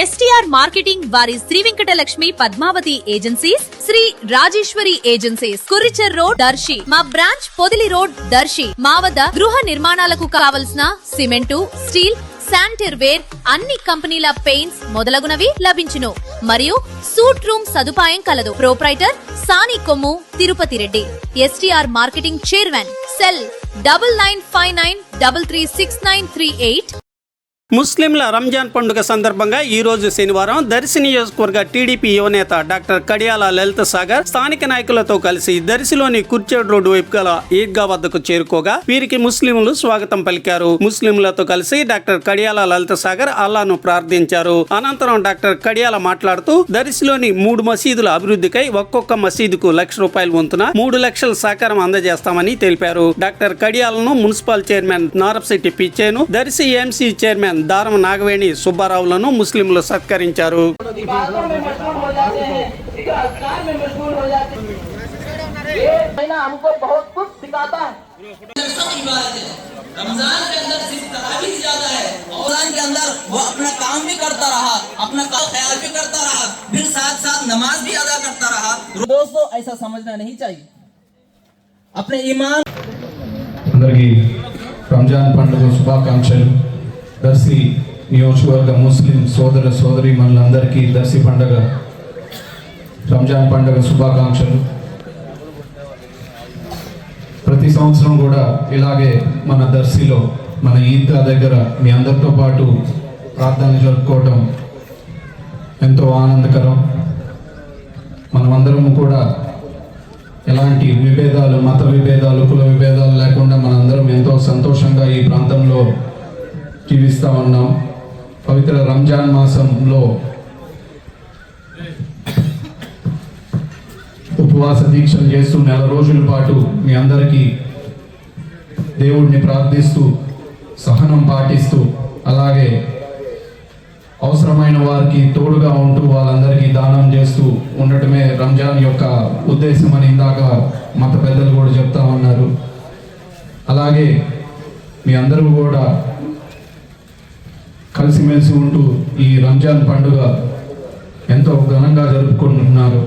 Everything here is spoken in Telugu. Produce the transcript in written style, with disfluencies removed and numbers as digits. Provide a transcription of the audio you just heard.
ఎస్టీఆర్ మార్కెటింగ్ వారి Shri Venkatalakshmi Padmavathi agencies, Shri Rajeshwari agencies, Kuricher road Darsi, మా బ్రాంచ్ పొదిలి రోడ్ దర్శి. మా వద్ద గృహ నిర్మాణాలకు కావలసిన సిమెంటు, స్టీల్, శానిటరీ వేర్, అన్ని కంపెనీల పెయింట్స్ మొదలగునవి లభించును. మరియు సూట్ రూమ్ సదుపాయం కలదు. Proprietor Sani Kommu Tirupati Reddy. STR marketing chairman. Cell 9959336938. ముస్లింల రంజాన్ పండుగ సందర్భంగా ఈ రోజు శనివారం దర్శి నియోజకవర్గ టీడీపీ యువనేత డాక్టర్ కడియాల లలిత సాగర్ స్థానిక నాయకులతో కలిసి దర్శిలోని కుర్చేడ్ రోడ్డు వైపు గల ఈద్గా వద్దకు చేరుకోగా వీరికి ముస్లింలు స్వాగతం పలికారు. ముస్లింలతో కలిసి డాక్టర్ కడియాల లలిత సాగర్ అల్లాను ప్రార్థించారు. అనంతరం డాక్టర్ కడియాల మాట్లాడుతూ దర్శిలోని 3 మసీదుల అభివృద్ధికై ఒక్కొక్క మసీదుకు ₹1,00,000 వంతున 3 లక్షల సహకారం అందజేస్తామని తెలిపారు. డాక్టర్ కడియాలను మున్సిపల్ చైర్మన్ నారప్శెట్టి పిచ్చేను, దర్శి ఎంసీ చైర్మన్ దారం నాగవేణి సుబ్బారావులను ముస్లింలు సత్కరించారు. रमजान के अंदर सिर्फ तरावी ज्यादा है, रमजान के अंदर वो अपना काम भी करता रहा, अपना ख्याल भी करता रहा, फिर साथ साथ नमाज भी अदा करता रहा। दोस्तों ऐसा समझना नहीं चाहिए। अपने ईमान అందరికీ రంజాన్ పండుగ శుభాకాంక్షలు. దర్శి నియోజకవర్గ ముస్లిం సోదర సోదరీమణులందరికీ దర్శి పండుగ రంజాన్ పండుగ శుభాకాంక్షలు. ప్రతి సంవత్సరం కూడా ఇలాగే మన దర్శిలో మన ఈద్గా దగ్గర మీ అందరితో పాటు ప్రార్థనలు జరుపుకోవడం ఎంతో ఆనందకరం. మనమందరం కూడా ఎలాంటి విభేదాలు, మత విభేదాలు, కుల విభేదాలు లేకుండా మనందరం ఎంతో సంతోషంగా ఈ ప్రాంతంలో జీవిస్తూ ఉన్నాం. పవిత్ర రంజాన్ మాసంలో ఉపవాస దీక్షలు చేస్తూ 4 రోజుల పాటు మీ అందరికీ దేవుడిని ప్రార్థిస్తూ, సహనం పాటిస్తూ, అలాగే అవసరమైన వారికి తోడుగా ఉంటూ వాళ్ళందరికీ దానం చేస్తూ ఉండటమే రంజాన్ యొక్క ఉద్దేశం అని ఇందాక మత పెద్దలు కూడా చెప్తా ఉన్నారు. అలాగే మీ అందరూ కూడా కలిసిమెలిసి ఉంటూ ఈ రంజాన్ పండుగ ఎంతో ఘనంగా జరుపుకుంటున్నారు.